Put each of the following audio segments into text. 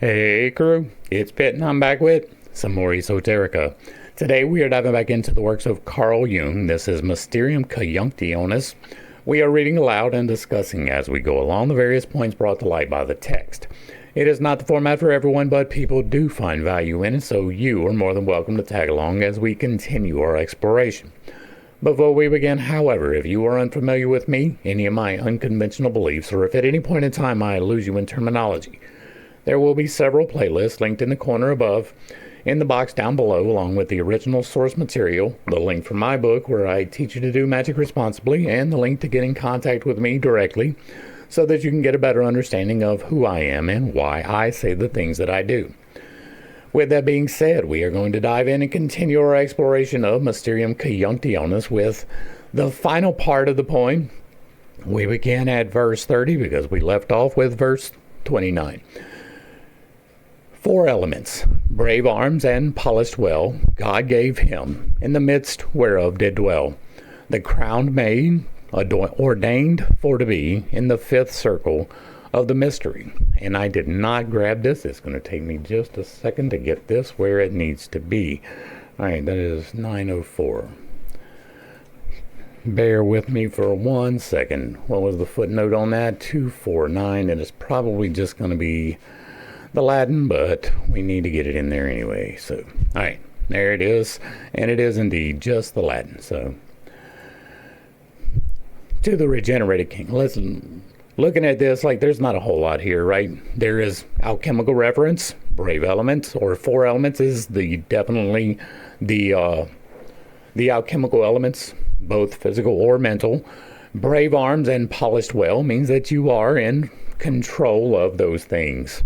Hey crew, it's Pitt and I'm back with some more Esoterica. Today we are diving back into the works of Carl Jung. This is Mysterium Conjunctionis. We are reading aloud and discussing as we go along the various points brought to light by the text. It is not the format for everyone, but people do find value in it, so you are more than welcome to tag along as we continue our exploration. Before we begin, however, if you are unfamiliar with me, any of my unconventional beliefs, or if at any point in time I lose you in terminology, there will be several playlists linked in the corner above, in the box down below, along with the original source material, the link from my book where I teach you to do magic responsibly, and the link to get in contact with me directly so that you can get a better understanding of who I am and why I say the things that I do. With that being said, we are going to dive in and continue our exploration of Mysterium Conjunctionis with the final part of the poem. We began at verse 30 because we left off with verse 29. 4 elements, brave arms and polished well, God gave him, in the midst whereof did dwell. The crowned maid, ordained for to be, in the 5th circle of the mystery. And I did not grab this. It's going to take me just a second to get this where it needs to be. All right, that is 904. Bear with me for 1 second. What was the footnote on that? 249. It is probably just going to be the Latin, but we need to get it in there anyway. So, all right, there it is. And it is indeed just the Latin. So, to the regenerated king. Listen, looking at this, like there's not a whole lot here, right? There is alchemical reference, brave elements, or 4 elements is definitely the alchemical elements, both physical or mental. Brave arms and polished well means that you are in control of those things.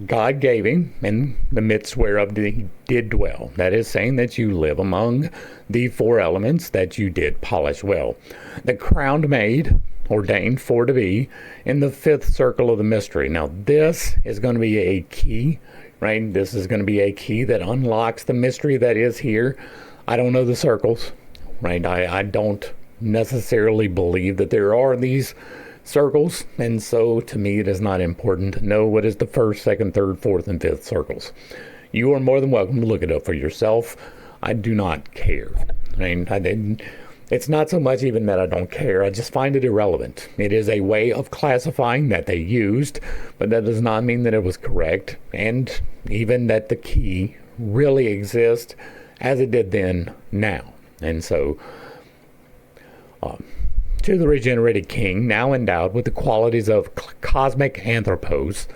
God gave him in the midst whereof he did dwell. That is saying that you live among the 4 elements that you did polish well. The crowned maid, ordained for to be, in the 5th circle of the mystery. Now this is going to be a key, right? This is going to be a key that unlocks the mystery that is here. I don't know the circles, right? I don't necessarily believe that there are these circles, and so to me it is not important to know what is the 1st, 2nd, 3rd, 4th, and 5th circles. You are more than welcome to look it up for yourself. I do not care. It's not so much even that I don't care, I just find it irrelevant. It is a way of classifying that they used, but that does not mean that it was correct, and even that the key really exists as it did then now. And so to the regenerated king, now endowed with the qualities of cosmic anthropos,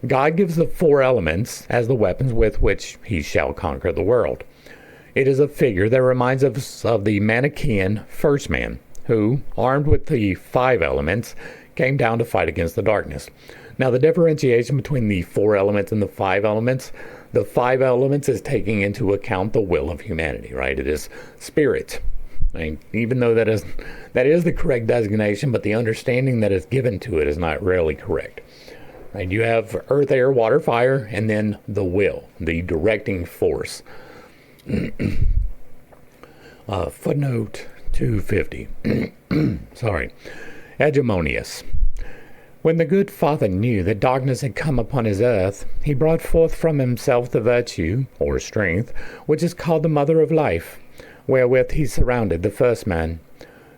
God gives the 4 elements as the weapons with which he shall conquer the world. It is a figure that reminds us of the Manichaean first man, who, armed with the 5 elements, came down to fight against the darkness. Now, the differentiation between the 4 elements and the 5 elements, the 5 elements is taking into account the will of humanity, right? It is spirit. Even though that is the correct designation, but the understanding that is given to it is not really correct. Right? You have earth, air, water, fire, and then the will, the directing force. Footnote 250. Sorry. Hegemonius. When the good Father knew that darkness had come upon his earth, he brought forth from himself the virtue, or strength, which is called the mother of life, wherewith he surrounded the first man.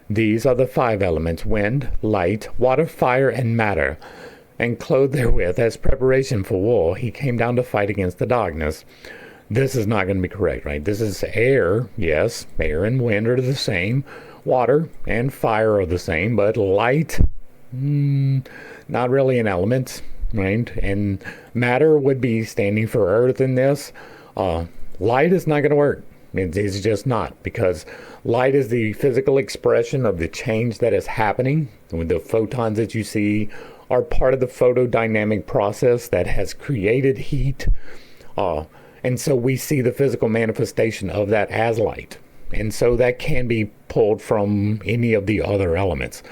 These are the 5 elements, wind, light, water, fire, and matter, and clothed therewith as preparation for war, he came down to fight against the darkness. This is not going to be correct, right? This is air, yes, air and wind are the same, water and fire are the same, but light, not really an element, right? And matter would be standing for earth in this. Light is not going to work. It's just not, because light is the physical expression of the change that is happening. The photons that you see are part of the photodynamic process that has created heat. And so we see the physical manifestation of that as light. And so that can be pulled from any of the other elements.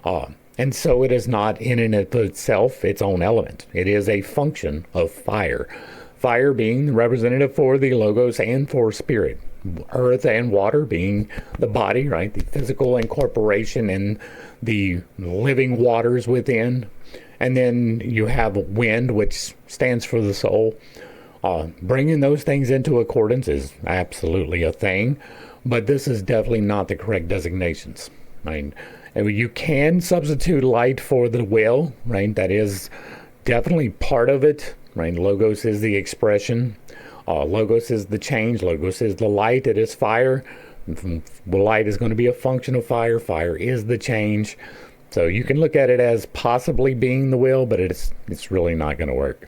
And so it is not in and of itself its own element. It is a function of fire. Fire being the representative for the logos and for spirit. Earth and water being the body, right? The physical incorporation and the living waters within. And then you have wind, which stands for the soul. Bringing those things into accordance is absolutely a thing, but this is definitely not the correct designations. Right? And you can substitute light for the will, right? That is definitely part of it, right? Logos is the expression. Logos is the change. Logos is the light. It is fire. Light is going to be a function of fire. Fire is the change. So you can look at it as possibly being the will, but it's really not going to work.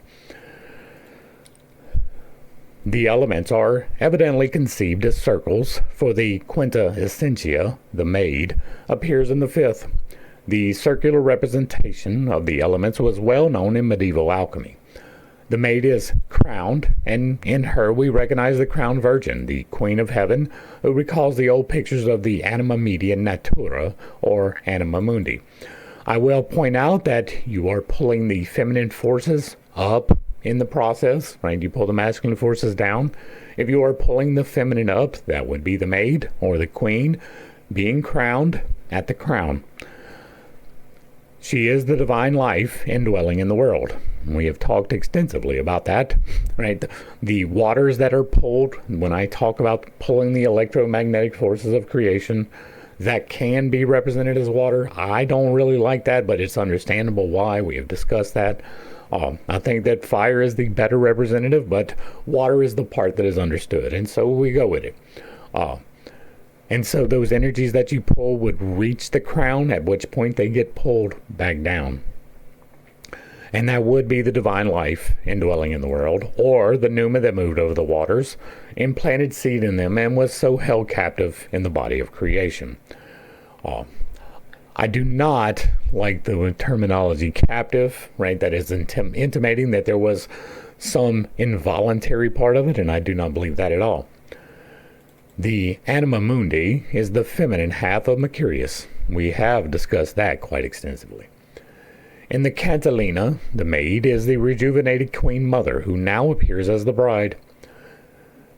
The elements are evidently conceived as circles, for the quinta essentia, the maid, appears in the fifth. The circular representation of the elements was well known in medieval alchemy. The maid is crowned, and in her we recognize the crowned virgin, the queen of heaven, who recalls the old pictures of the anima media natura, or anima mundi. I will point out that you are pulling the feminine forces up in the process, right? You pull the masculine forces down. If you are pulling the feminine up, that would be the maid or the queen being crowned at the crown. She is the divine life indwelling in the world. We have talked extensively about that, right? The waters that are pulled, when I talk about pulling the electromagnetic forces of creation, that can be represented as water. I don't really like that, but it's understandable why. We have discussed that. I think that fire is the better representative, but water is the part that is understood, and so we go with it. And so those energies that you pull would reach the crown, at which point they get pulled back down. And that would be the divine life indwelling in the world, or the pneuma that moved over the waters, implanted seed in them, and was so held captive in the body of creation. I do not like the terminology captive, right? That is intimating that there was some involuntary part of it, and I do not believe that at all. The anima mundi is the feminine half of Mercurius. We have discussed that quite extensively. In the Cantilena, the maid is the rejuvenated queen mother who now appears as the bride.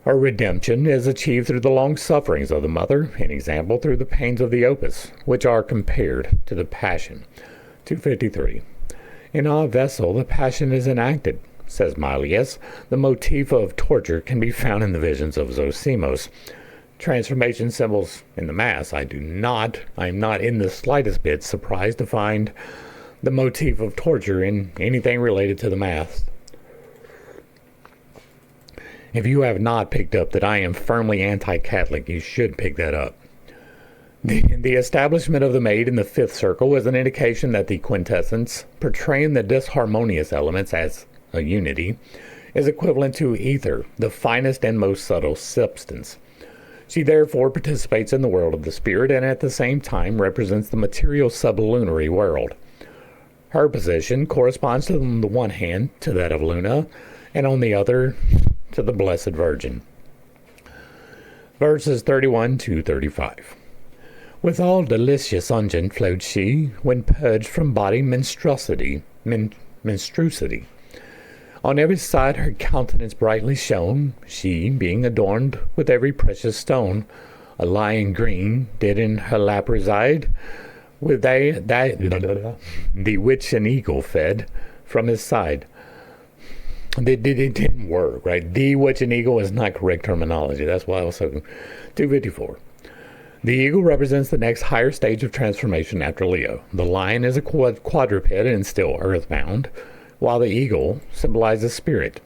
Her redemption is achieved through the long sufferings of the mother, an example through the pains of the opus, which are compared to the passion. 253. In our vessel, the passion is enacted, says Milius. The motif of torture can be found in the visions of Zosimos. Transformation symbols in the Mass. I'm not in the slightest bit surprised to find the motif of torture in anything related to the Mass. If you have not picked up that I am firmly anti-Catholic, you should pick that up. The establishment of the maid in the fifth circle is an indication that the quintessence, portraying the disharmonious elements as a unity, is equivalent to ether, the finest and most subtle substance. She therefore participates in the world of the spirit and at the same time represents the material sublunary world. Her position corresponds on the one hand to that of Luna, and on the other to the Blessed Virgin. Verses 31 to 35. With all delicious unguent flowed she, when purged from body menstruosity. On every side her countenance brightly shone, she being adorned with every precious stone. A lion green did in her lap reside, with the which an eagle fed from his side. It didn't work, right? The which an eagle is not correct terminology. That's why I was so 254. The eagle represents the next higher stage of transformation after Leo. The lion is a quadruped and still earthbound, while the eagle symbolizes spirit.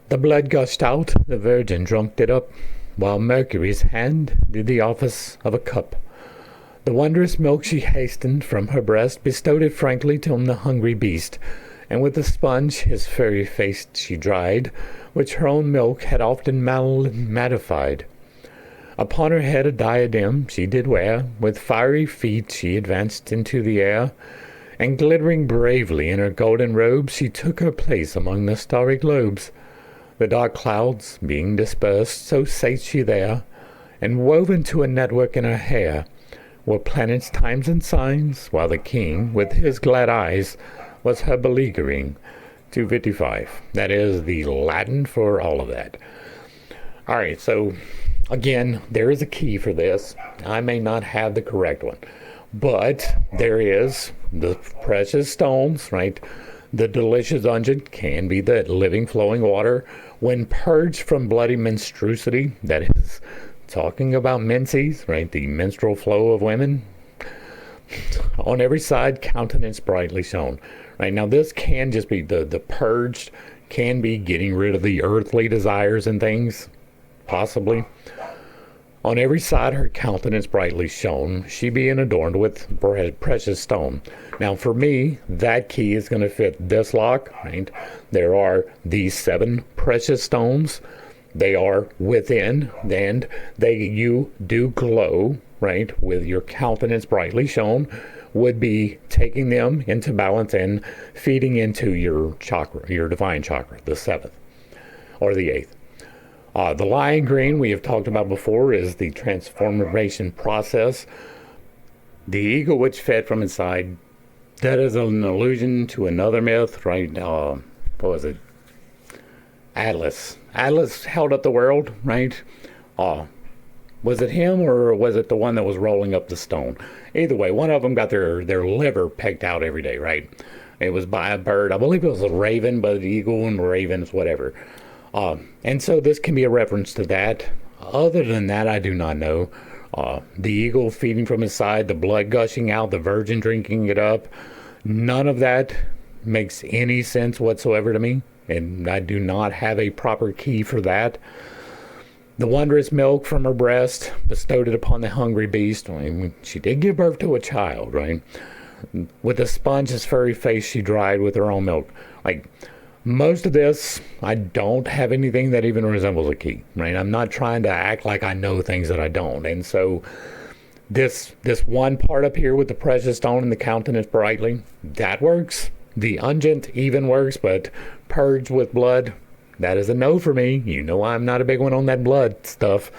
The blood gushed out, the virgin drunk it up, while Mercury's hand did the office of a cup. The wondrous milk she hastened from her breast, bestowed it frankly on the hungry beast, and with a sponge his furry face she dried, which her own milk had often mattified. Upon her head a diadem she did wear, with fiery feet she advanced into the air, and glittering bravely in her golden robes she took her place among the starry globes. The dark clouds being dispersed, so sate she there, and woven to a network in her hair were planets, times, and signs, while the king, with his glad eyes, was her beleaguering. 255. That is the Latin for all of that. All right, so again, there is a key for this. I may not have the correct one, But there is the precious stones, right? The delicious unguent can be the living flowing water when purged from bloody menstruosity. That is talking about menses, right? The menstrual flow of women. On every side, countenance brightly shone. Right now, this can just be the purged, can be getting rid of the earthly desires and things, possibly. On every side her countenance brightly shone, she being adorned with precious stone. Now for me, that key is going to fit this lock, right? There are these 7 precious stones. They are within, and you do glow, right? With your countenance brightly shone, would be taking them into balance and feeding into your chakra, your divine chakra, the 7th or the 8th. The lion green we have talked about before is the transformation process. The eagle which fed from inside, that is an allusion to another myth, right? What was it? Atlas. Atlas held up the world, right? Was it him or was it the one that was rolling up the stone? Either way, one of them got their liver pecked out every day, right? It was by a bird. I believe it was a raven, but the eagle and ravens, whatever. And so this can be a reference to that. Other than that, I do not know. The eagle feeding from his side, the blood gushing out, the virgin drinking it up. None of that makes any sense whatsoever to me. And I do not have a proper key for that. The wondrous milk from her breast bestowed it upon the hungry beast. I mean, she did give birth to a child, right? With a sponge's furry face she dried with her own milk. Like, most of this, I don't have anything that even resembles a key, right? I'm not trying to act like I know things that I don't. And so this one part up here with the precious stone and the countenance brightly, that works. The unguent even works, but purged with blood, that is a no for me. You know I'm not a big one on that blood stuff.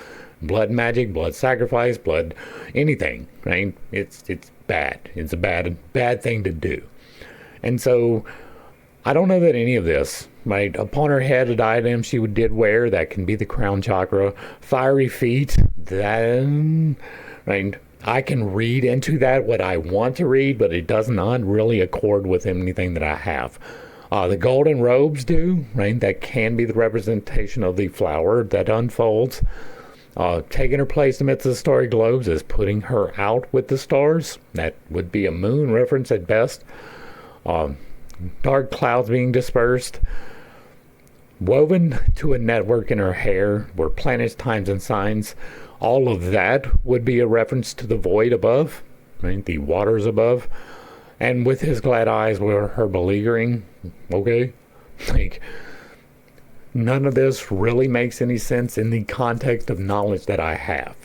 Blood magic, blood sacrifice, blood anything, right? It's bad. It's a bad thing to do. And so I don't know that any of this, right? Upon her head, a diadem she did wear, that can be the crown chakra. Fiery feet, that, right? I can read into that what I want to read, but it does not really accord with anything that I have. The golden robes do, right? That can be the representation of the flower that unfolds. Taking her place amidst the starry globes is putting her out with the stars. That would be a moon reference at best. Dark clouds being dispersed. Woven to a network in her hair were planets, times, and signs. All of that would be a reference to the void above, right? The waters above. And with his glad eyes were her beleaguering. Okay? Like, none of this really makes any sense in the context of knowledge that I have.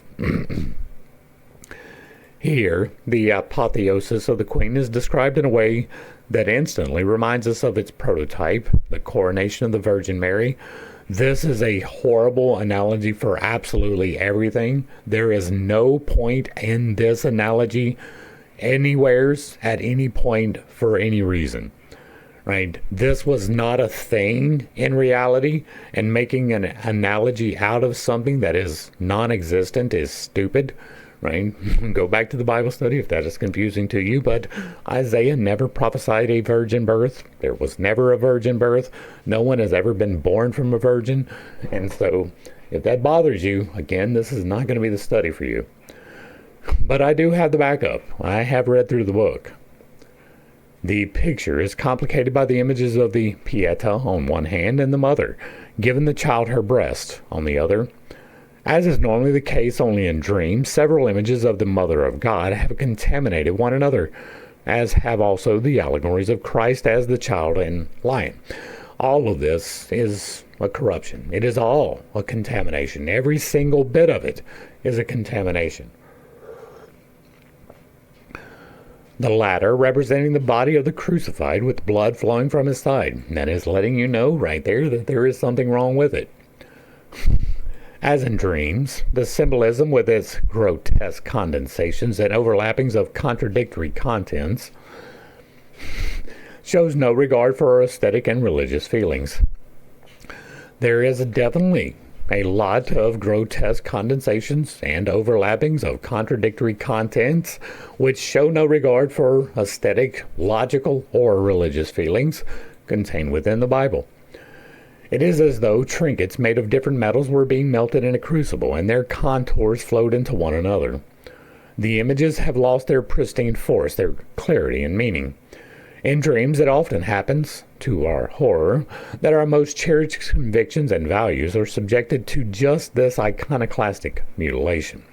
Here, the apotheosis of the queen is described in a way that instantly reminds us of its prototype, the coronation of the Virgin Mary. This is a horrible analogy for absolutely everything. There is no point in this analogy anywheres at any point for any reason. Right? This was not a thing in reality, and making an analogy out of something that is non-existent is stupid. Right? Go back to the Bible study if that is confusing to you, but Isaiah never prophesied a virgin birth. There was never a virgin birth. No one has ever been born from a virgin. And so if that bothers you, again, this is not going to be the study for you. But I do have the backup. I have read through the book. The picture is complicated by the images of the Pieta on one hand and the mother, giving the child her breast on the other. As is normally the case only in dreams, several images of the Mother of God have contaminated one another, as have also the allegories of Christ as the child and lion. All of this is a corruption. It is all a contamination. Every single bit of it is a contamination. The latter representing the body of the crucified with blood flowing from his side. That is letting you know right there that there is something wrong with it. As in dreams, the symbolism with its grotesque condensations and overlappings of contradictory contents shows no regard for our aesthetic and religious feelings. There is definitely a lot of grotesque condensations and overlappings of contradictory contents which show no regard for aesthetic, logical, or religious feelings contained within the Bible. It is as though trinkets made of different metals were being melted in a crucible and their contours flowed into one another. The images have lost their pristine force, their clarity and meaning. In dreams, it often happens, to our horror, that our most cherished convictions and values are subjected to just this iconoclastic mutilation.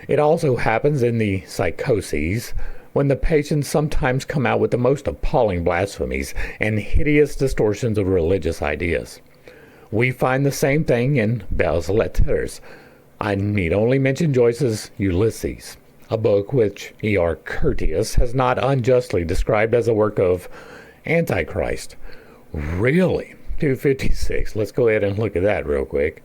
It also happens in the psychoses, when the patients sometimes come out with the most appalling blasphemies and hideous distortions of religious ideas. We find the same thing in Belles Lettres. I need only mention Joyce's Ulysses, a book which E.R. Curtius has not unjustly described as a work of Antichrist. Really? 256. Let's go ahead and look at that real quick.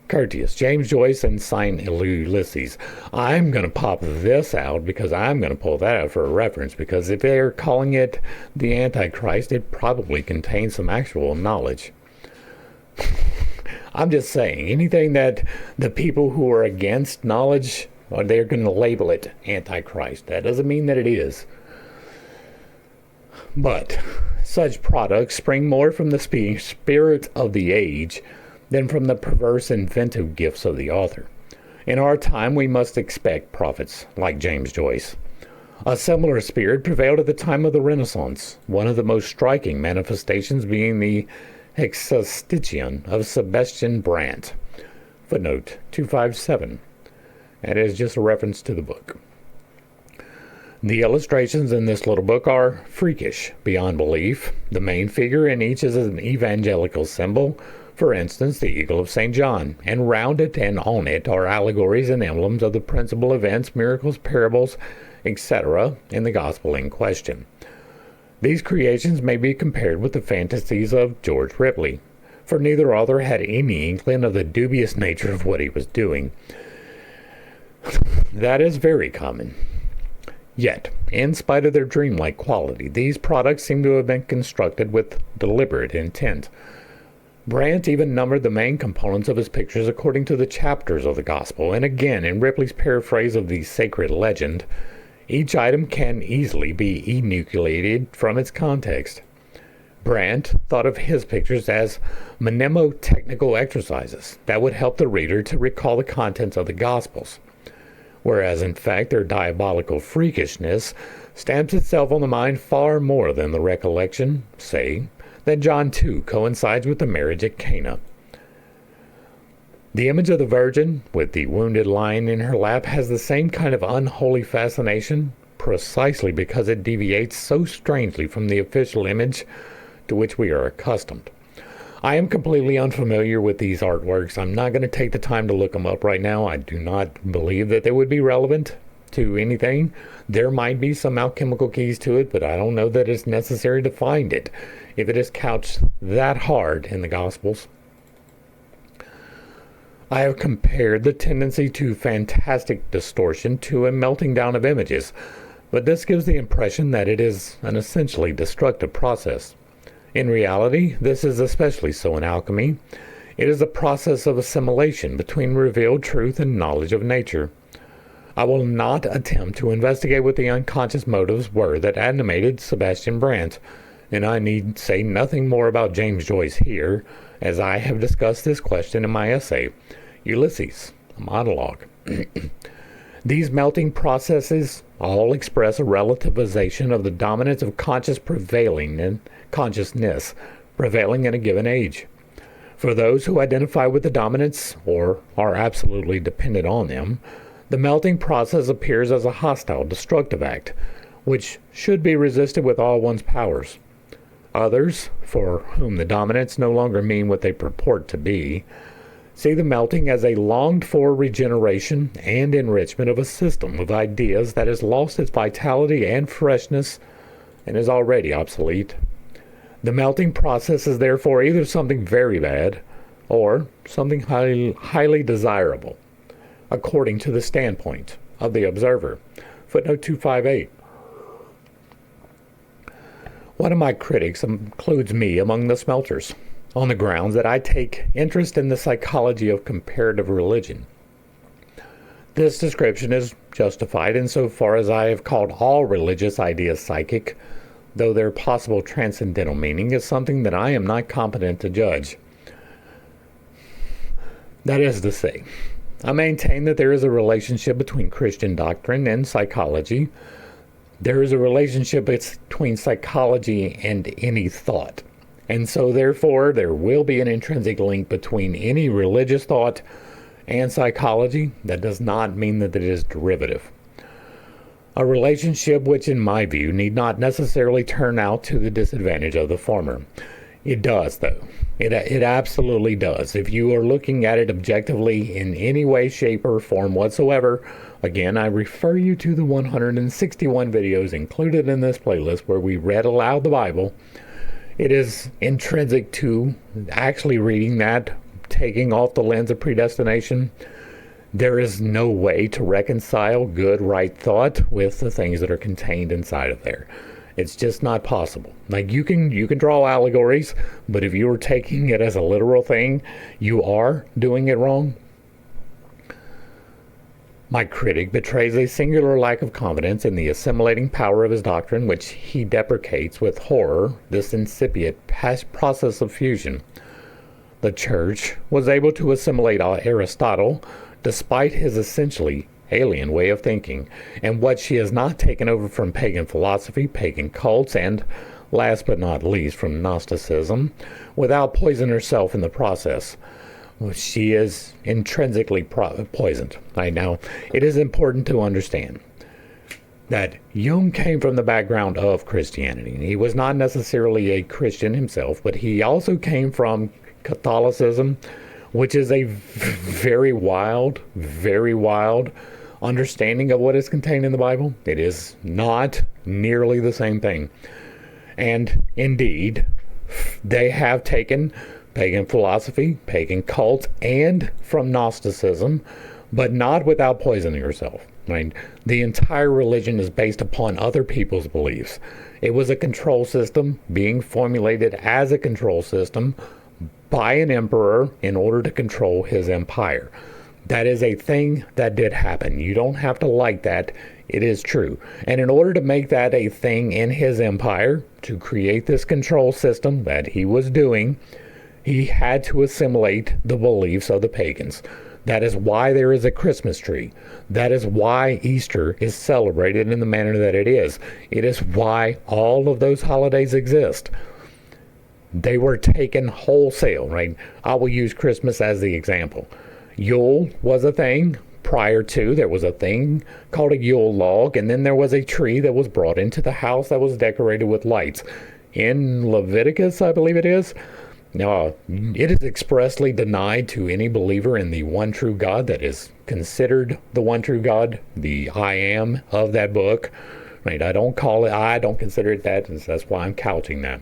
Curtius, James Joyce, and Saint Ulysses. I'm going to pop this out because I'm going to pull that out for a reference, because if they're calling it the Antichrist, it probably contains some actual knowledge. I'm just saying, anything that the people who are against knowledge, they're going to label it Antichrist. That doesn't mean that it is. But such products spring more from the spirit of the age than from the perverse inventive gifts of the author. In our time, we must expect prophets like James Joyce. A similar spirit prevailed at the time of the Renaissance, one of the most striking manifestations being the Hexastition of Sebastian Brandt. Footnote 257. That is just a reference to the book. The illustrations in this little book are freakish beyond belief. The main figure in each is an evangelical symbol, for instance, the eagle of St. John, and round it and on it are allegories and emblems of the principal events, miracles, parables, etc. in the gospel in question. These creations may be compared with the fantasies of George Ripley, for neither author had any inkling of the dubious nature of what he was doing. That is very common. Yet, in spite of their dreamlike quality, these products seem to have been constructed with deliberate intent. Brandt even numbered the main components of his pictures according to the chapters of the Gospel, and again, in Ripley's paraphrase of the sacred legend, each item can easily be enucleated from its context. Brandt thought of his pictures as mnemotechnical exercises that would help the reader to recall the contents of the Gospels, whereas in fact their diabolical freakishness stamps itself on the mind far more than the recollection, say, that John 2 coincides with the marriage at Cana. The image of the Virgin, with the wounded lion in her lap, has the same kind of unholy fascination, precisely because it deviates so strangely from the official image to which we are accustomed. I am completely unfamiliar with these artworks. I'm not going to take the time to look them up right now. I do not believe that they would be relevant to anything. There might be some alchemical keys to it, but I don't know that it's necessary to find it if it is couched that hard in the Gospels. I have compared the tendency to fantastic distortion to a melting down of images, but this gives the impression that it is an essentially destructive process. In reality, this is especially so in alchemy. It is a process of assimilation between revealed truth and knowledge of nature. I will not attempt to investigate what the unconscious motives were that animated Sebastian Brandt, and I need say nothing more about James Joyce here, as I have discussed this question in my essay, Ulysses, a monologue. These melting processes all express a relativization of the dominance of consciousness prevailing in a given age. For those who identify with the dominance or are absolutely dependent on them, the melting process appears as a hostile, destructive act, which should be resisted with all one's powers. Others, for whom the dominants no longer mean what they purport to be, see the melting as a longed-for regeneration and enrichment of a system of ideas that has lost its vitality and freshness and is already obsolete. The melting process is therefore either something very bad or something highly desirable, according to the standpoint of the observer. Footnote 258. One of my critics includes me among the smelters. on the grounds that I take interest in the psychology of comparative religion. This description is justified insofar as I have called all religious ideas psychic, though their possible transcendental meaning is something that I am not competent to judge. That is to say, I maintain that there is a relationship between Christian doctrine and psychology. There is a relationship between psychology and any thought. And so therefore, there will be an intrinsic link between any religious thought and psychology. That does not mean that it is derivative. A relationship which, in my view, need not necessarily turn out to the disadvantage of the former. It does, though. It absolutely does. If you are looking at it objectively in any way, shape, or form whatsoever, again, I refer you to the 161 videos included in this playlist where we read aloud the Bible. It is intrinsic to actually reading that, taking off the lens of predestination. There is no way to reconcile good, right thought with the things that are contained inside of there. It's just not possible. Like you can draw allegories, but if you are taking it as a literal thing, you are doing it wrong. My critic betrays a singular lack of confidence in the assimilating power of his doctrine, which he deprecates with horror this incipient process of fusion. The Church was able to assimilate Aristotle despite his essentially alien way of thinking, and what she has not taken over from pagan philosophy, pagan cults, and, last but not least, from Gnosticism, without poisoning herself in the process. She is intrinsically poisoned. Right now, it is important to understand that Jung came from the background of Christianity. He was not necessarily a Christian himself, but he also came from Catholicism, which is a very wild understanding of what is contained in the Bible. It is not nearly the same thing. And indeed, they have taken pagan philosophy, pagan cults, and from Gnosticism, but not without poisoning yourself. Right? The entire religion is based upon other people's beliefs. It was a control system being formulated as a control system by an emperor in order to control his empire. That is a thing that did happen. You don't have to like that. It is true. And in order to make that a thing in his empire, to create this control system that he was doing, he had to assimilate the beliefs of the pagans. That is why there is a Christmas tree. That is why Easter is celebrated in the manner that it is. It is why all of those holidays exist. They were taken wholesale, right? I will use Christmas as the example. Yule was a thing. Prior to, there was a thing called a Yule log, and then there was a tree that was brought into the house that was decorated with lights. In Leviticus, I believe it is, it is expressly denied to any believer in the one true God that is considered the one true God, the I am of that book. Right? I don't consider it that, and that's why I'm couching that.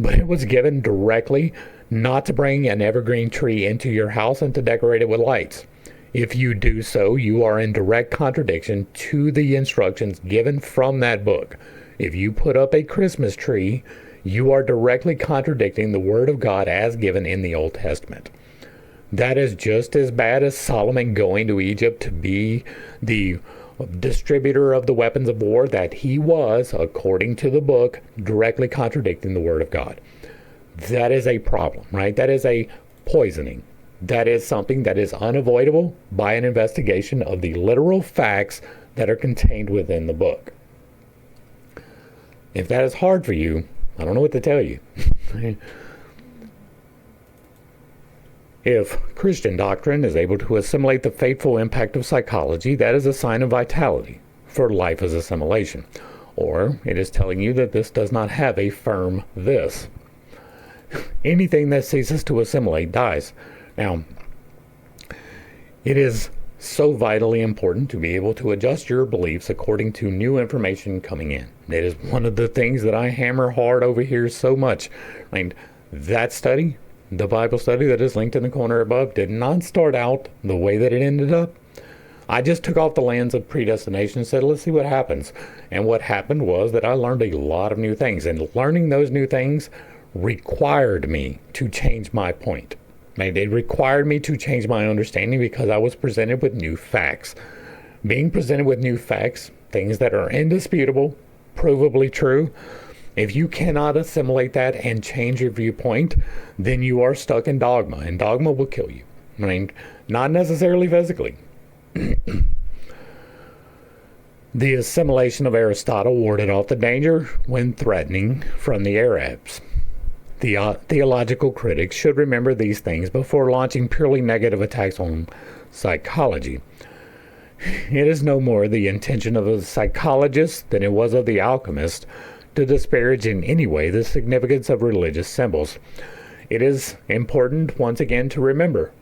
But it was given directly not to bring an evergreen tree into your house and to decorate it with lights. If you do so, you are in direct contradiction to the instructions given from that book. If you put up a Christmas tree, you are directly contradicting the Word of God as given in the Old Testament. That is just as bad as Solomon going to Egypt to be the distributor of the weapons of war that he was, according to the book, directly contradicting the Word of God. That is a problem, right? That is a poisoning. That is something that is unavoidable by an investigation of the literal facts that are contained within the book. If that is hard for you, I don't know what to tell you. If Christian doctrine is able to assimilate the fateful impact of psychology, that is a sign of vitality for life as assimilation. Or it is telling you that this does not have a firm this. Anything that ceases to assimilate dies. Now, it is so vitally important to be able to adjust your beliefs according to new information coming in. It is one of the things that I hammer hard over here so much. I mean, that study, the Bible study that is linked in the corner above, did not start out the way that it ended up. I just took off the lens of predestination and said, let's see what happens. And what happened was that I learned a lot of new things. And learning those new things required me to change my point. It required me to change my understanding because I was presented with new facts. Being presented with new facts, things that are indisputable, provably true, if you cannot assimilate that and change your viewpoint, then you are stuck in dogma, and dogma will kill you. Not necessarily physically. The assimilation of Aristotle warded off the danger when threatening from the Arabs. The theological critics should remember these things before launching purely negative attacks on psychology. It is no more the intention of the psychologist than it was of the alchemist to disparage in any way the significance of religious symbols. It is important, once again, to remember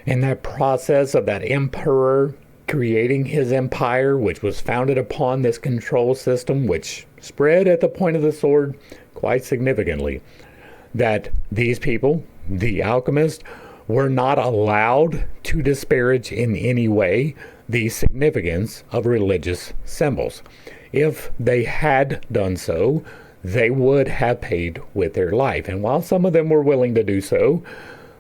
in that process of that emperor creating his empire, which was founded upon this control system, which spread at the point of the sword quite significantly, that these people, the alchemists, were not allowed to disparage in any way the significance of religious symbols. If they had done so, they would have paid with their life. And while some of them were willing to do so,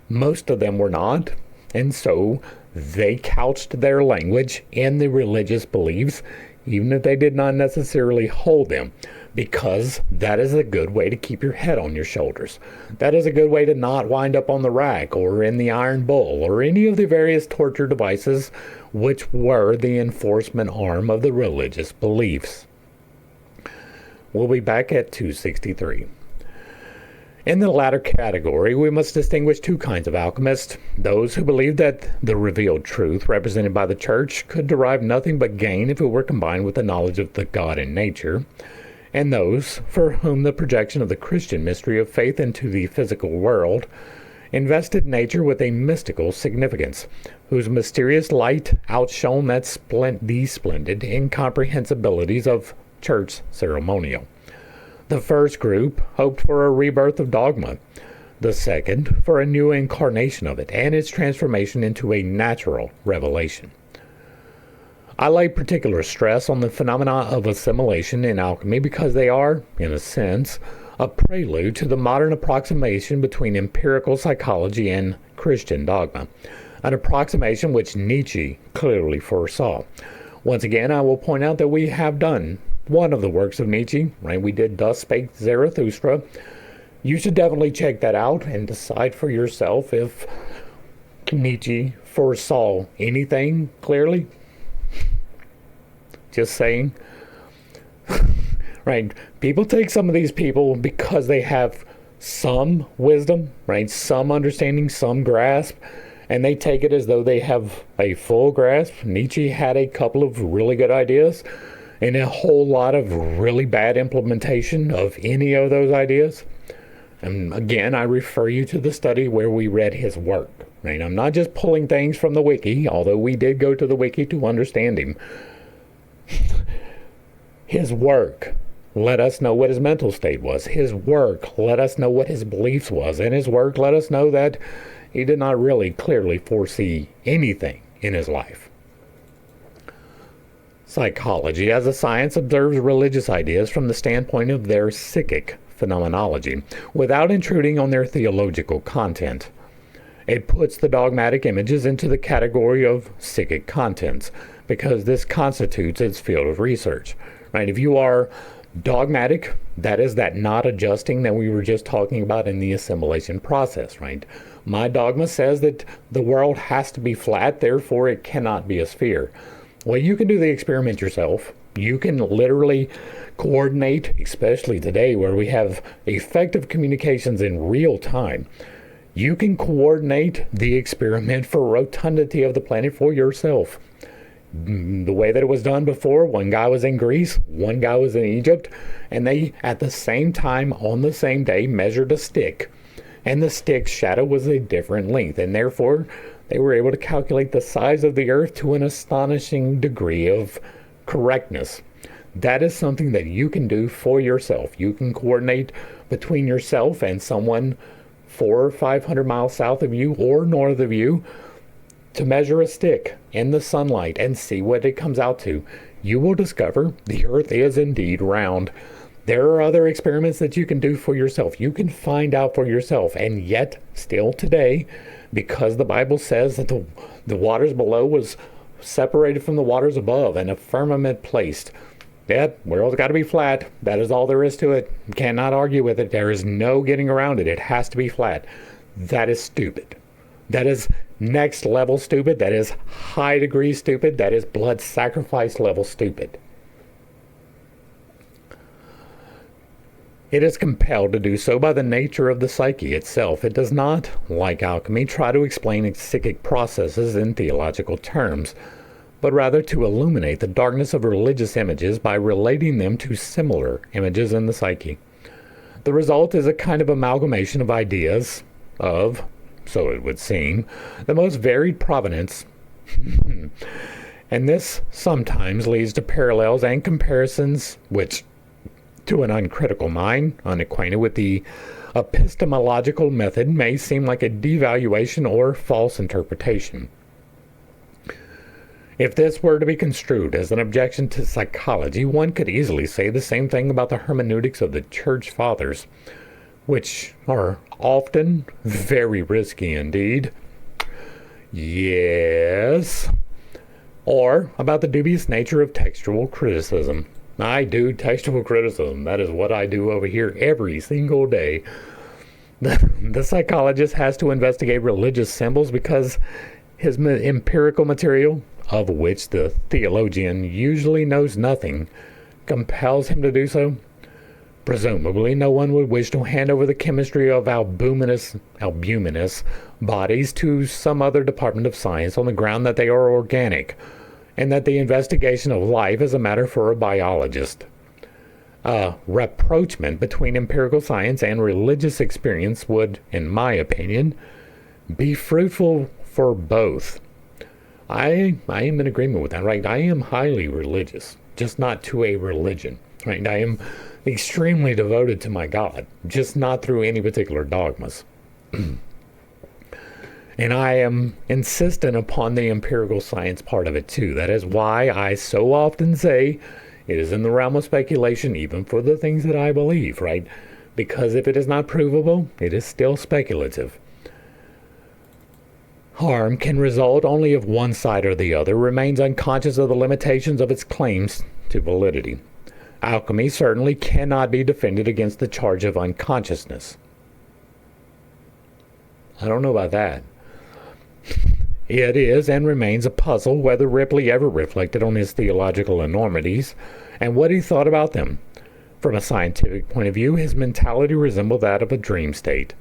most of them were not. And so they couched their language in the religious beliefs, even if they did not necessarily hold them, because that is a good way to keep your head on your shoulders. That is a good way to not wind up on the rack or in the iron bull or any of the various torture devices which were the enforcement arm of the religious beliefs. We'll be back at 263. In the latter category, we must distinguish two kinds of alchemists: those who believe that the revealed truth represented by the church could derive nothing but gain if it were combined with the knowledge of the God in nature, and those for whom the projection of the Christian mystery of faith into the physical world invested nature with a mystical significance, whose mysterious light outshone the splendid incomprehensibilities of church ceremonial. The first group hoped for a rebirth of dogma, the second for a new incarnation of it and its transformation into a natural revelation. I lay particular stress on the phenomena of assimilation in alchemy because they are, in a sense, a prelude to the modern approximation between empirical psychology and Christian dogma, an approximation which Nietzsche clearly foresaw. Once again, I will point out that we have done one of the works of Nietzsche, right? We did Thus Spake Zarathustra. You should definitely check that out and decide for yourself if Nietzsche foresaw anything clearly. Just saying. Right? People take some of these people because they have some wisdom, right? Some understanding, some grasp, and they take it as though they have a full grasp. Nietzsche had a couple of really good ideas and a whole lot of really bad implementation of any of those ideas. And again, I refer you to the study where we read his work. Right? I'm not just pulling things from the wiki, although we did go to the wiki to understand him. His work let us know what his mental state was. His work let us know what his beliefs was. And his work let us know that he did not really clearly foresee anything in his life. Psychology as a science observes religious ideas from the standpoint of their psychic phenomenology, without intruding on their theological content. It puts the dogmatic images into the category of psychic contents, because this constitutes its field of research. Right? If you are dogmatic, that is that not adjusting that we were just talking about in the assimilation process, right? My dogma says that the world has to be flat, therefore it cannot be a sphere. Well, you can do the experiment yourself. You can literally coordinate, especially today where we have effective communications in real time. You can coordinate the experiment for rotundity of the planet for yourself. The way that it was done before, one guy was in Greece, one guy was in Egypt, and they, at the same time, on the same day, measured a stick. And the stick's shadow was a different length, and therefore they were able to calculate the size of the Earth to an astonishing degree of correctness. That is something that you can do for yourself. You can coordinate between yourself and someone 400 or 500 miles south of you or north of you to measure a stick in the sunlight and see what it comes out to. You will discover the Earth is indeed round. There are other experiments that you can do for yourself. You can find out for yourself. And yet, still today, because the Bible says that the waters below was separated from the waters above and a firmament placed. That world's got to be flat. That is all there is to it. You cannot argue with it. There is no getting around it. It has to be flat. That is stupid. That is next level stupid. That is high degree stupid. That is blood sacrifice level stupid. It is compelled to do so by the nature of the psyche itself. It does not, like alchemy, try to explain its psychic processes in theological terms, but rather to illuminate the darkness of religious images by relating them to similar images in the psyche. The result is a kind of amalgamation of ideas of, so it would seem, the most varied provenance. And this sometimes leads to parallels and comparisons which, to an uncritical mind, unacquainted with the epistemological method, may seem like a devaluation or false interpretation. If this were to be construed as an objection to psychology, one could easily say the same thing about the hermeneutics of the Church Fathers, which are often very risky indeed. Yes. Or about the dubious nature of textual criticism. I do textual criticism. That is what I do over here every single day. The psychologist has to investigate religious symbols because his empirical material, of which the theologian usually knows nothing, compels him to do so. Presumably, no one would wish to hand over the chemistry of albuminous bodies to some other department of science on the ground that they are organic, and that the investigation of life is a matter for a biologist. A rapprochement between empirical science and religious experience would, in my opinion, be fruitful for both. I am in agreement with that, right? I am highly religious, just not to a religion, right? I am extremely devoted to my God, just not through any particular dogmas. And I am insistent upon the empirical science part of it too. That is why I so often say it is in the realm of speculation, even for the things that I believe, right? Because if it is not provable, it is still speculative. Harm can result only if one side or the other remains unconscious of the limitations of its claims to validity. Alchemy certainly cannot be defended against the charge of unconsciousness. I don't know about that. It is and remains a puzzle whether Ripley ever reflected on his theological enormities and what he thought about them. From a scientific point of view, his mentality resembled that of a dream state.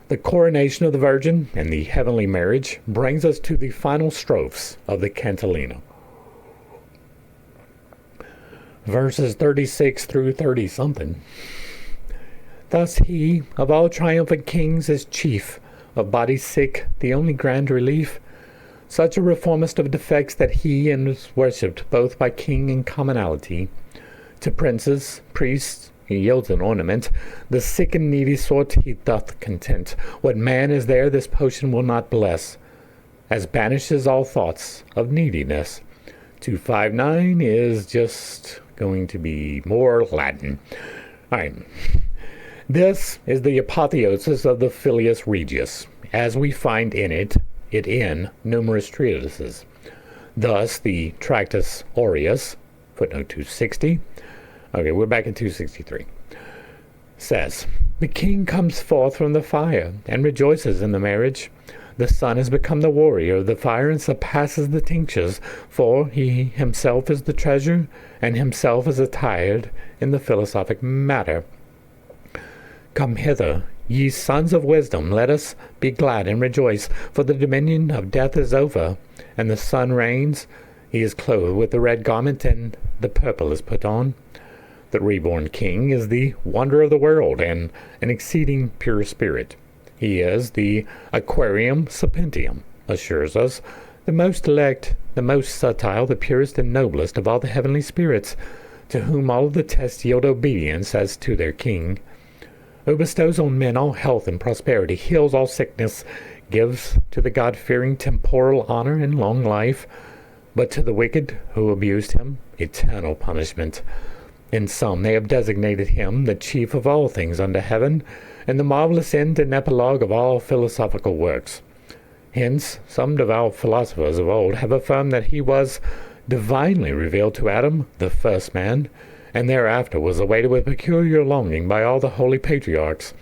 The coronation of the Virgin and the heavenly marriage brings us to the final strophes of the cantilena. Verses 36 through 30-something. Thus he, of all triumphant kings, is chief, of body sick, the only grand relief, such a reformist of defects that he is worshipped both by king and commonalty. To princes, priests, he yields an ornament, the sick and needy sort he doth content. What man is there this potion will not bless, as banishes all thoughts of neediness. 259 is just going to be more Latin. All right. This is the apotheosis of the Filius Regius, as we find it in numerous treatises. Thus, the Tractus Aureus, footnote 260, okay, we're back in 263, says, the king comes forth from the fire and rejoices in the marriage. The sun has become the warrior of the fire and surpasses the tinctures, for he himself is the treasure, and himself is attired in the philosophic matter. Come hither, ye sons of wisdom, let us be glad and rejoice, for the dominion of death is over, and the sun reigns. He is clothed with the red garment, and the purple is put on. The reborn king is the wonder of the world, and an exceeding pure spirit. He is the aquarium sapientium, assures us, the most elect, the most subtle, the purest and noblest of all the heavenly spirits, to whom all of the tests yield obedience as to their king, who bestows on men all health and prosperity, heals all sickness, gives to the God-fearing temporal honor and long life, but to the wicked who abused him, eternal punishment. In some they have designated him the chief of all things under heaven, and the marvelous end and epilogue of all philosophical works. Hence, some devout philosophers of old have affirmed that he was divinely revealed to Adam, the first man, and thereafter was awaited with peculiar longing by all the holy patriarchs.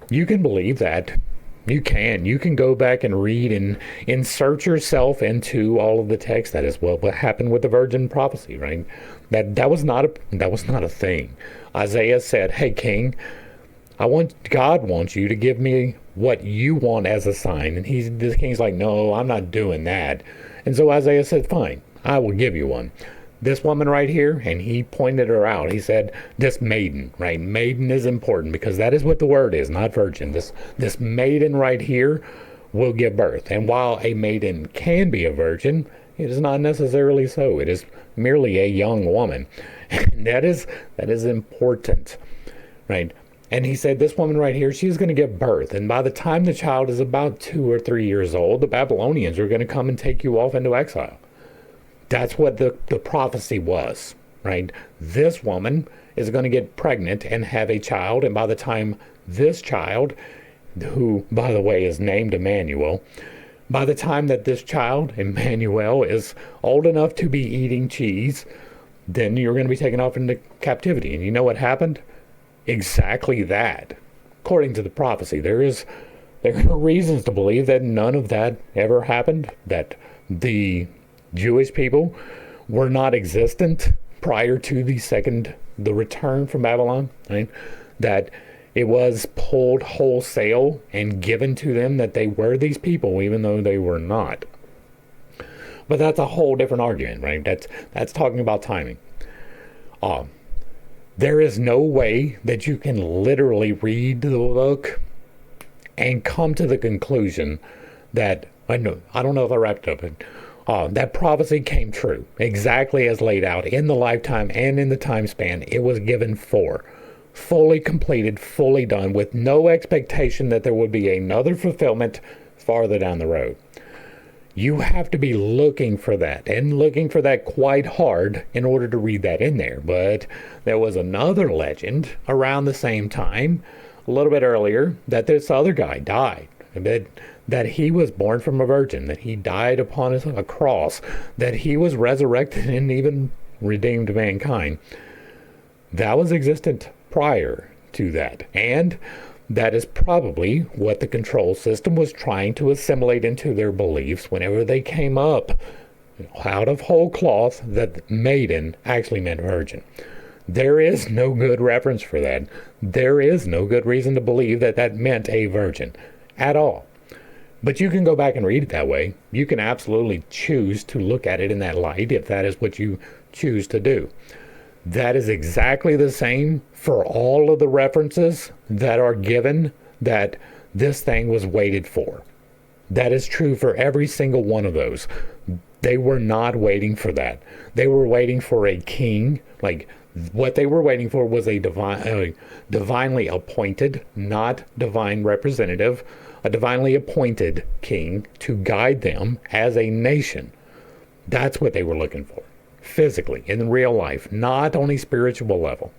You can believe that. You can go back and read and insert yourself into all of the text. That is what happened with the virgin prophecy, right? That was not a thing. Isaiah said, "Hey, king, God wants you to give me what you want as a sign." And the king's like, "No, I'm not doing that." And so Isaiah said, "Fine, I will give you one." This woman right here, and he pointed her out. He said, this maiden, right? Maiden is important because that is what the word is, not virgin. This maiden right here will give birth. And while a maiden can be a virgin, it is not necessarily so. It is merely a young woman. And that is important, right? And he said, this woman right here, she's going to give birth. And by the time the child is about 2 or 3 years old, the Babylonians are going to come and take you off into exile. That's what the prophecy was, right? This woman is going to get pregnant and have a child. And by the time this child, who, by the way, is named Emmanuel, by the time that this child, Emmanuel, is old enough to be eating cheese, then you're going to be taken off into captivity. And you know what happened? Exactly that. According to the prophecy, there are reasons to believe that none of that ever happened, that the Jewish people were not existent prior to the return from Babylon, right? That it was pulled wholesale and given to them that they were these people, even though they were not. But that's a whole different argument, right? That's talking about timing. There is no way that you can literally read the book and come to the conclusion that, I don't know if I wrapped it up, that prophecy came true, exactly as laid out in the lifetime and in the time span it was given for. Fully completed, fully done, with no expectation that there would be another fulfillment farther down the road. You have to be looking for that, and looking for that quite hard in order to read that in there. But there was another legend around the same time, a little bit earlier, that this other guy died. That he was born from a virgin, that he died upon a cross, that he was resurrected and even redeemed mankind. That was existent prior to that. And that is probably what the control system was trying to assimilate into their beliefs whenever they came up out of whole cloth that maiden actually meant virgin. There is no good reference for that. There is no good reason to believe that that meant a virgin at all. But you can go back and read it that way. You can absolutely choose to look at it in that light if that is what you choose to do. That is exactly the same for all of the references that are given that this thing was waited for. That is true for every single one of those. They were not waiting for that. They were waiting for a king. Like, what they were waiting for was a divinely appointed, not divine representative, a divinely appointed king to guide them as a nation. That's what they were looking for. Physically, in real life, not on a spiritual level.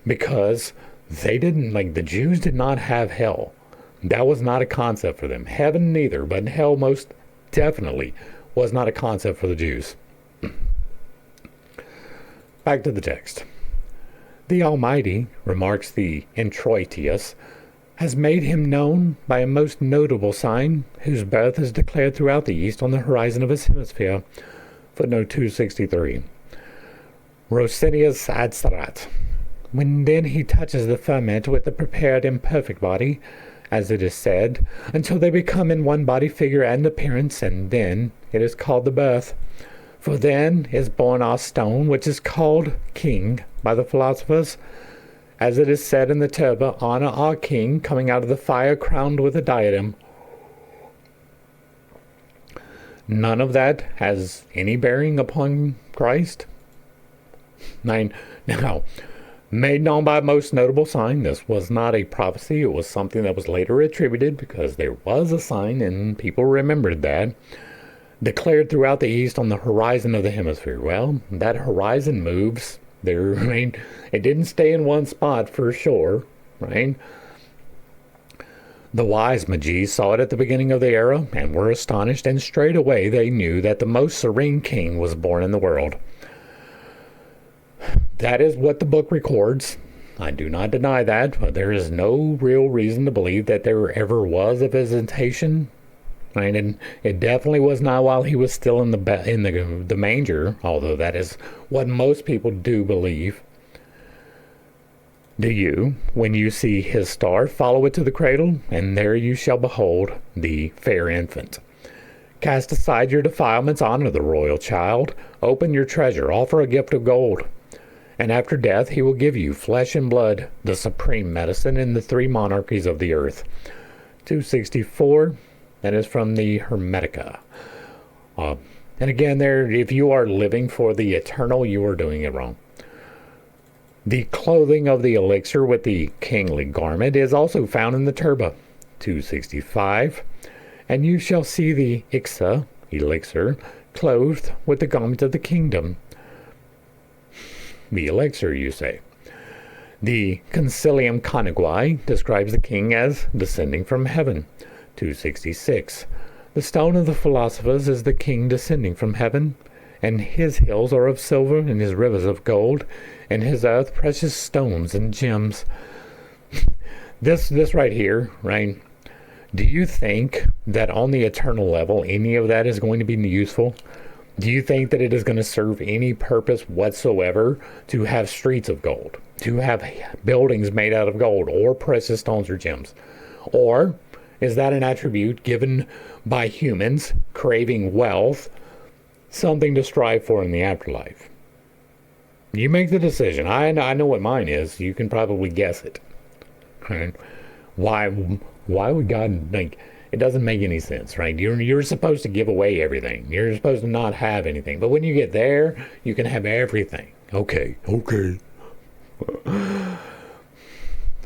Because the Jews did not have hell. That was not a concept for them. Heaven neither, but hell most definitely was not a concept for the Jews. Back to the text. The Almighty, remarks the Introitius, has made him known by a most notable sign, whose birth is declared throughout the east on the horizon of his hemisphere. Footnote 263. Rosinius adstrat. When then he touches the ferment with the prepared imperfect body, as it is said, until they become in one body, figure, and appearance, and then it is called the birth. For then is born our stone, which is called king by the philosophers, as it is said in the Turba, honor our king, coming out of the fire crowned with a diadem. None of that has any bearing upon Christ. Now, made known by a most notable sign, this was not a prophecy. It was something that was later attributed because there was a sign and people remembered that. Declared throughout the east on the horizon of the hemisphere. Well, that horizon moves. There, I mean, it didn't stay in one spot for sure, right? The wise Magi saw it at the beginning of the era and were astonished, and straightway they knew that the most serene king was born in the world. That is what the book records. I do not deny that, but there is no real reason to believe that there ever was a visitation. Right? And it definitely was not while he was still in the manger, although that is what most people do believe. Do you, when you see his star, follow it to the cradle, and there you shall behold the fair infant. Cast aside your defilements, honor the royal child, open your treasure, offer a gift of gold. And after death he will give you flesh and blood, the supreme medicine in the three monarchies of the earth. 264, that is from the Hermetica. And again, there, if you are living for the eternal, you are doing it wrong. The clothing of the elixir with the kingly garment is also found in the Turba. 265, and you shall see the Ixa, elixir, clothed with the garment of the kingdom. The elixir, you say. The Concilium Coniguae describes the king as descending from heaven. 266. The stone of the philosophers is the king descending from heaven, and his hills are of silver, and his rivers of gold, and his earth precious stones and gems. This right here, right? Do you think that on the eternal level any of that is going to be useful? Do you think that it is going to serve any purpose whatsoever to have streets of gold, to have buildings made out of gold or precious stones or gems? Or is that an attribute given by humans craving wealth, something to strive for in the afterlife? You make the decision. I know what mine is. You can probably guess it. Right? Why would God think? It doesn't make any sense, right? You're supposed to give away everything. You're supposed to not have anything. But when you get there, you can have everything. Okay.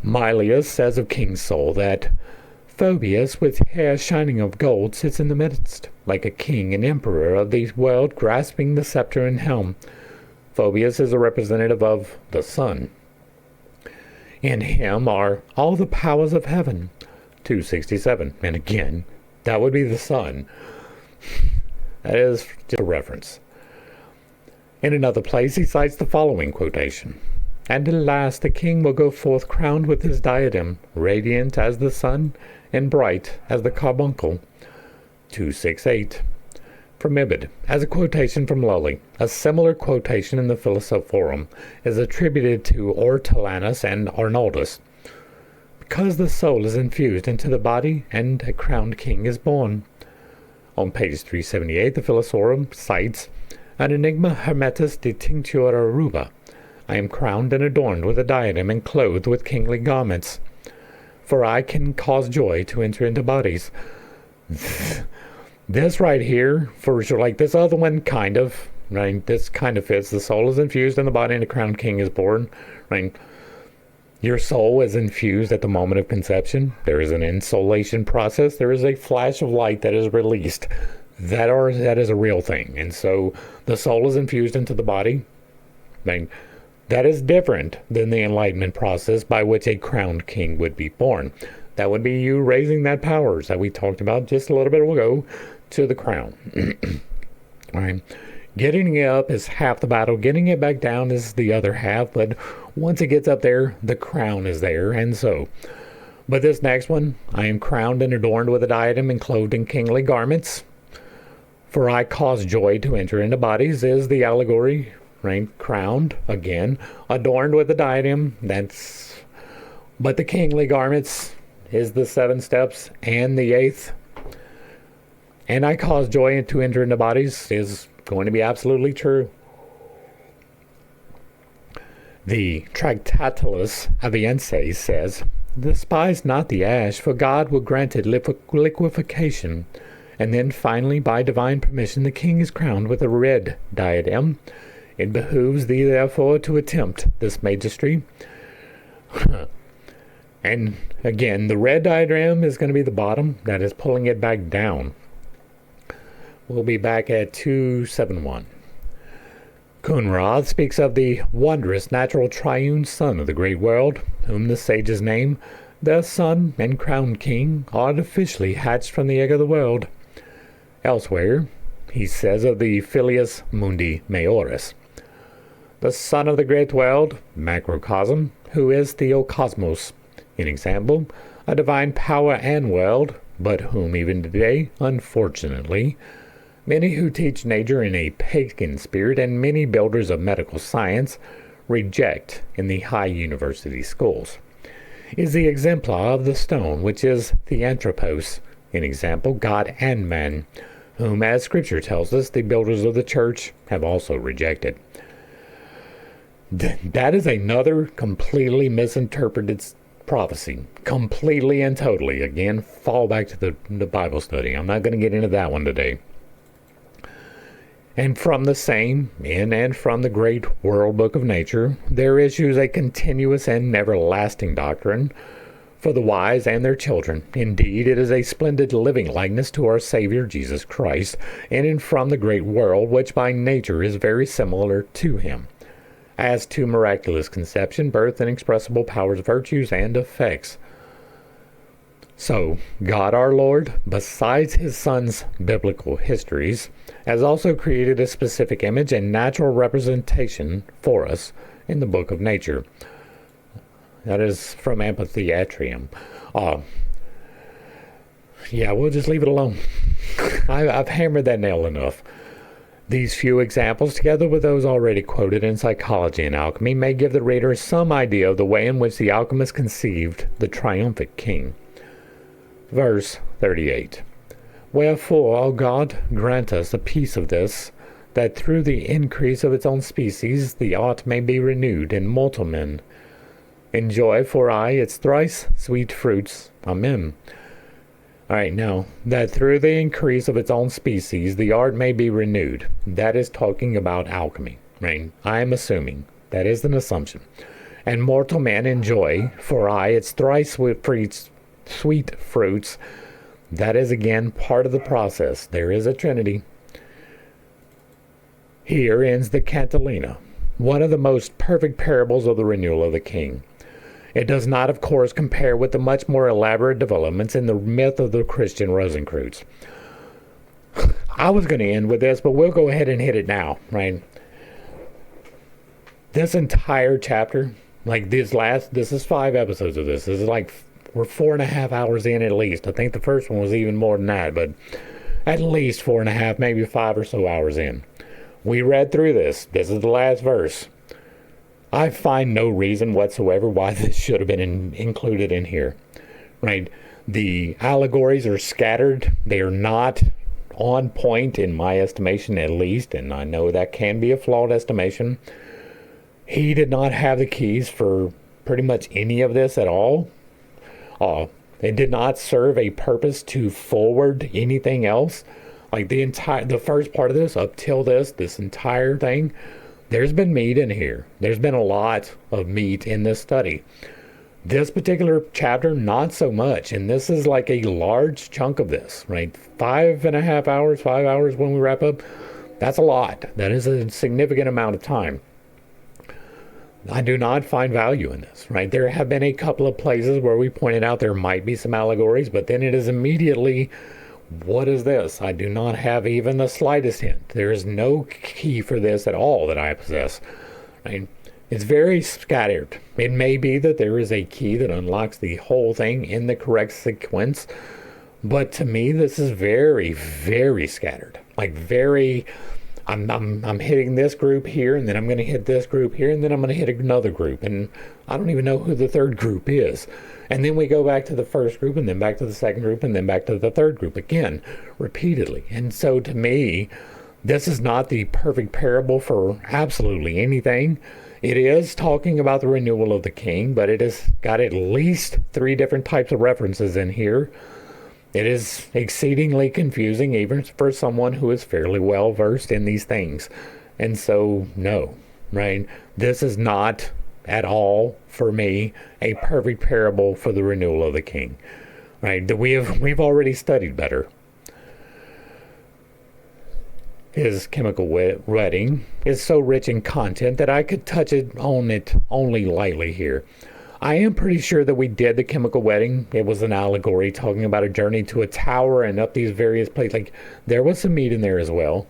Mylius says of King's soul that Phoebus, with hair shining of gold, sits in the midst, like a king and emperor of the world, grasping the scepter and helm. Phoebus is a representative of the sun. In him are all the powers of heaven. 267. And again, that would be the sun. That is just a reference. In another place, he cites the following quotation. And at last the king will go forth crowned with his diadem, radiant as the sun, and bright as the carbuncle. 268. From Ibid, as a quotation from Lully, a similar quotation in the Philosophorum is attributed to Ortolanus and Arnoldus. Because the soul is infused into the body, and a crowned king is born. On page 378, the Philosophorum cites an enigma hermetis de tinctura aruba. I am crowned and adorned with a diadem and clothed with kingly garments. For I can cause joy to enter into bodies. This right here, for sure, like this other one, kind of, right? This kind of fits. The soul is infused in the body, and a crowned king is born, right? Your soul is infused at the moment of conception. There is an insolation process. There is a flash of light that is released. That is a real thing. And so the soul is infused into the body. That is different than the enlightenment process by which a crowned king would be born. That would be you raising that powers that we talked about just a little bit ago to the crown. All right. Getting it up is half the battle. Getting it back down is the other half. But once it gets up there, the crown is there. And so, but this next one, I am crowned and adorned with a diadem and clothed in kingly garments. For I cause joy to enter into bodies is the allegory, right? Crowned, again, adorned with a diadem. But the kingly garments is the 7 steps and the 8th. And I cause joy to enter into bodies is going to be absolutely true. The Tractatus Aviense says, despise not the ash, for God will grant it liquefaction. And then finally, by divine permission, the king is crowned with a red diadem. It behooves thee, therefore, to attempt this majesty. And again, the red diadem is going to be the bottom. That is pulling it back down. We'll be back at 271. Kunrad speaks of the wondrous natural triune son of the great world, whom the sages name the Son and Crowned King, artificially hatched from the egg of the world. Elsewhere, he says of the Filius Mundi Maioris, the Son of the great world, macrocosm, who is Theokosmos, in example, a divine power and world, but whom even today, unfortunately, many who teach nature in a pagan spirit and many builders of medical science reject in the high university schools, is the exemplar of the stone, which is the anthropos, in example, God and man, whom, as Scripture tells us, the builders of the church have also rejected. That is another completely misinterpreted prophecy. Completely and totally. Again, fall back to the Bible study. I'm not going to get into that one today. And from the same, in and from the great world book of nature, there issues a continuous and everlasting doctrine for the wise and their children. Indeed, it is a splendid living likeness to our Savior Jesus Christ, in and from the great world, which by nature is very similar to him, as to miraculous conception, birth, inexpressible powers, virtues, and effects. So, God our Lord, besides his Son's biblical histories, has also created a specific image and natural representation for us in the book of nature. That is from Amphitheatrium. Yeah, we'll just leave it alone. I've hammered that nail enough. These few examples, together with those already quoted in Psychology and Alchemy, may give the reader some idea of the way in which the alchemist conceived the triumphant king. Verse 38. Wherefore, O God, grant us a piece of this, that through the increase of its own species the art may be renewed, and mortal men enjoy for aye its thrice sweet fruits. Amen. Alright, now, that through the increase of its own species the art may be renewed. That is talking about alchemy, right? I am assuming. That is an assumption. And mortal men enjoy for aye its thrice sweet fruits. That is again part of the process. There is a trinity. Here ends the Cantilena, one of the most perfect parables of the renewal of the king. It does not, of course, compare with the much more elaborate developments in the myth of the Christian Rosencreutz. I was going to end with this, but we'll go ahead and hit it now, right? This entire chapter, like this is 5 episodes of this. This is like, we're 4.5 hours in at least. I think the first one was even more than that, but at least 4.5, maybe 5 or so hours in. We read through this. This is the last verse. I find no reason whatsoever why this should have been included in here, right? The allegories are scattered. They are not on point in my estimation, at least, and I know that can be a flawed estimation. He did not have the keys for pretty much any of this at all. It did not serve a purpose to forward anything else. Like the first part of this, up till this entire thing, there's been meat in here. There's been a lot of meat in this study. This particular chapter, not so much. And this is like a large chunk of this, right? 5.5 hours, 5 hours when we wrap up. That's a lot. That is a significant amount of time. I do not find value in this, right? There have been a couple of places where we pointed out there might be some allegories, but then it is immediately, what is this? I do not have even the slightest hint. There is no key for this at all that I possess. Right? It's very scattered. It may be that there is a key that unlocks the whole thing in the correct sequence, but to me, this is very, very scattered. Like very, I'm hitting this group here, and then I'm going to hit this group here, and then I'm going to hit another group, and I don't even know who the third group is. And then we go back to the first group, and then back to the second group, and then back to the third group again, repeatedly. And so to me, this is not the perfect parable for absolutely anything. It is talking about the renewal of the king, but it has got at least 3 different types of references in here. It is exceedingly confusing, even for someone who is fairly well versed in these things. And so, no, right? This is not at all, for me, a perfect parable for the renewal of the king, right? We've already studied better. his chemical wedding is so rich in content that I could touch it only lightly here. I am pretty sure that we did the chemical wedding. It was an allegory talking about a journey to a tower and up these various places. Like, there was some meat in there as well.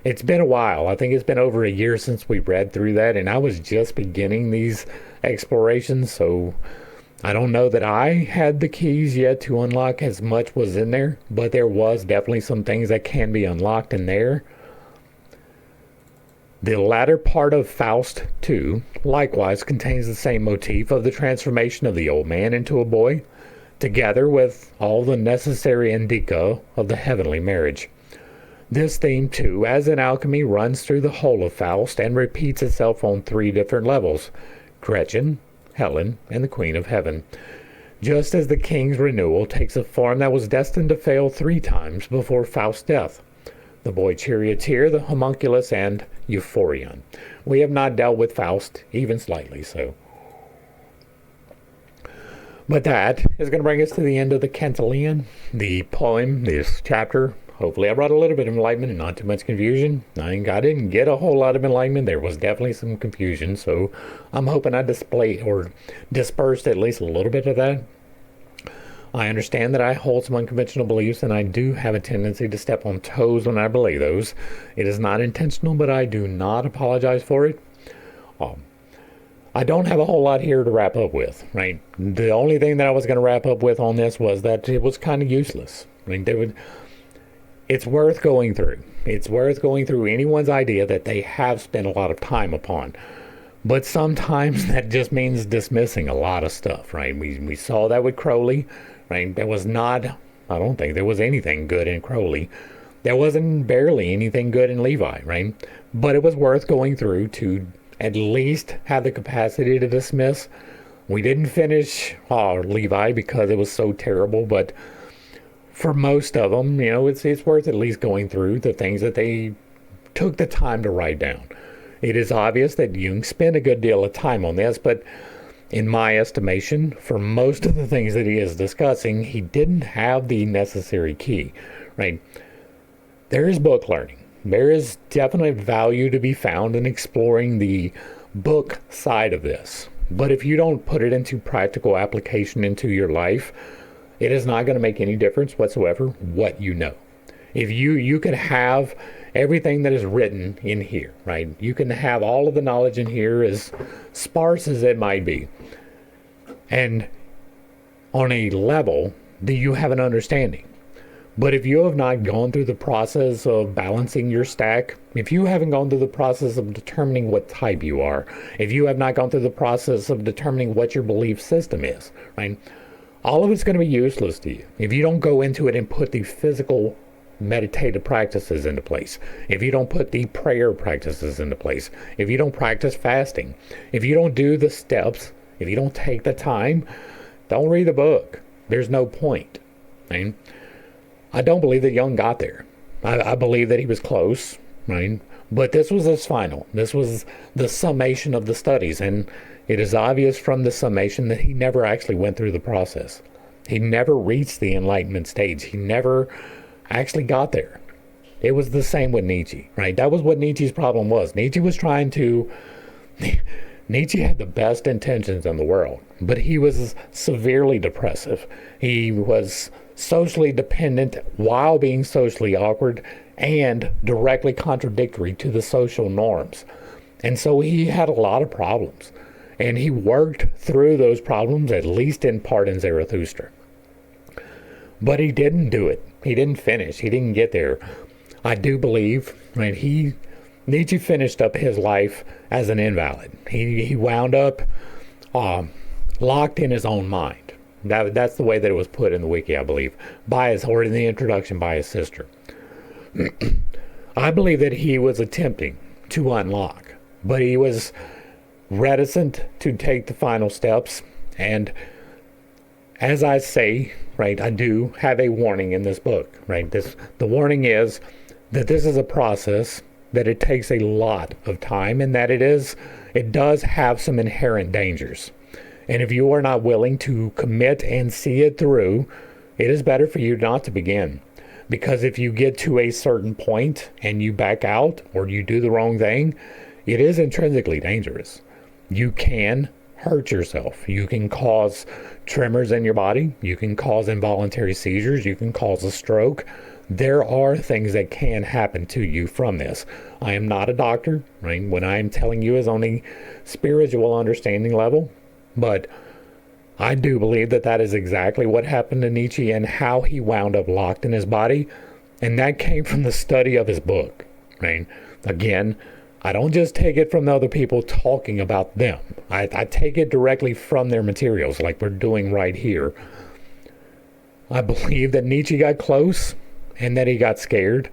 It's been a while. I think it's been over a year since we read through that, and I was just beginning these explorations, so I don't know that I had the keys yet to unlock as much was in there, but there was definitely some things that can be unlocked in there. The latter part of Faust 2 likewise contains the same motif of the transformation of the old man into a boy, together with all the necessary indica of the heavenly marriage. This theme, too, as in alchemy, runs through the whole of Faust and repeats itself on 3 different levels: Gretchen, Helen, and the Queen of Heaven. Just as the king's renewal takes a form that was destined to fail 3 times before Faust's death: the boy charioteer, the homunculus, and Euphorion. We have not dealt with Faust, even slightly so. But that is going to bring us to the end of the Cantillon, the poem, this chapter. Hopefully I brought a little bit of enlightenment and not too much confusion. I didn't get a whole lot of enlightenment. There was definitely some confusion, so I'm hoping I dispersed at least a little bit of that. I understand that I hold some unconventional beliefs, and I do have a tendency to step on toes when I believe those. It is not intentional, but I do not apologize for it. I don't have a whole lot here to wrap up with, right? The only thing that I was going to wrap up with on this was that it was kind of useless. It's worth going through. It's worth going through anyone's idea that they have spent a lot of time upon. But sometimes that just means dismissing a lot of stuff, right? We saw that with Crowley, right? I don't think there was anything good in Crowley. There wasn't barely anything good in Levi, right? But it was worth going through to at least have the capacity to dismiss. We didn't finish Levi because it was so terrible, but for most of them, it's worth at least going through the things that they took the time to write down. It is obvious that Jung spent a good deal of time on this, but in my estimation, for most of the things that he is discussing, he didn't have the necessary key, right? There is book learning. There is definite value to be found in exploring the book side of this. But if you don't put it into practical application into your life, it is not going to make any difference whatsoever what you know. If you could have everything that is written in here, right? You can have all of the knowledge in here, as sparse as it might be. And on a level, do you have an understanding? But if you have not gone through the process of balancing your stack, if you haven't gone through the process of determining what type you are, if you have not gone through the process of determining what your belief system is, right? All of it's going to be useless to you if you don't go into it and put the physical meditative practices into place, if you don't put the prayer practices into place, if you don't practice fasting, if you don't do the steps, if you don't take the time, don't read the book. There's no point. Right? I don't believe that Jung got there. I believe that he was close, right? But this was his final. This was the summation of the studies, and it is obvious from the summation that he never actually went through the process. He never reached the enlightenment stage. He never actually got there. It was the same with Nietzsche, right? That was what Nietzsche's problem was. Nietzsche had the best intentions in the world, but he was severely depressive. He was socially dependent while being socially awkward and directly contradictory to the social norms. And so he had a lot of problems. And he worked through those problems, at least in part, in Zarathustra. But he didn't do it. He didn't finish. He didn't get there. I do believe, right, Nietzsche finished up his life as an invalid. He wound up locked in his own mind. That's the way that it was put in the wiki, I believe, or in the introduction by his sister. I believe that he was attempting to unlock, but he was reticent to take the final steps. And as I say, right, I do have a warning in this book, right? The warning is that this is a process, that it takes a lot of time, and that it does have some inherent dangers. And if you are not willing to commit and see it through, it is better for you not to begin. Because if you get to a certain point and you back out or you do the wrong thing, it is intrinsically dangerous. You can hurt yourself. You can cause tremors in your body. You can cause involuntary seizures. You can cause a stroke. There are things that can happen to you from this. I am not a doctor, right? What I'm telling you is only spiritual understanding level, but I do believe that that is exactly what happened to Nietzsche and how he wound up locked in his body. And that came from the study of his book, right? Again, I don't just take it from the other people talking about them. I take it directly from their materials, like we're doing right here. I believe that Nietzsche got close and that he got scared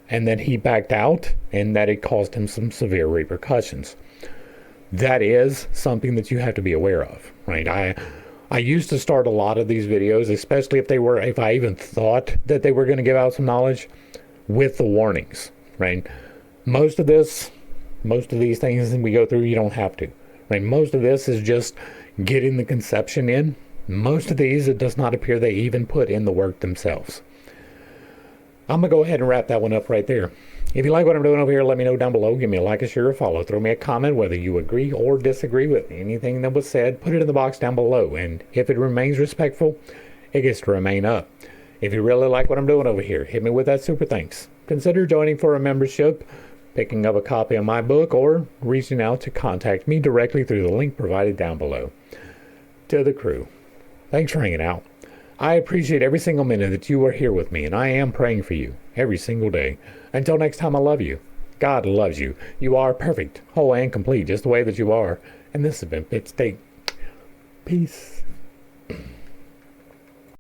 and that he backed out and that it caused him some severe repercussions. That is something that you have to be aware of, right? I used to start a lot of these videos, especially if I even thought that they were going to give out some knowledge, with the warnings, right? Most of these things that we go through, you don't have to, right? Most of this is just getting the conception in. Most of these, it does not appear they even put in the work themselves. I'm going to go ahead and wrap that one up right there. If you like what I'm doing over here, let me know down below. Give me a like, a share, or follow. Throw me a comment whether you agree or disagree with anything that was said. Put it in the box down below. And if it remains respectful, it gets to remain up. If you really like what I'm doing over here, hit me with that super thanks. Consider joining for a membership, picking up a copy of my book, or reaching out to contact me directly through the link provided down below. To the crew, thanks for hanging out. I appreciate every single minute that you are here with me, and I am praying for you every single day. Until next time, I love you. God loves you. You are perfect, whole, and complete, just the way that you are. And this has been Fit State. Peace.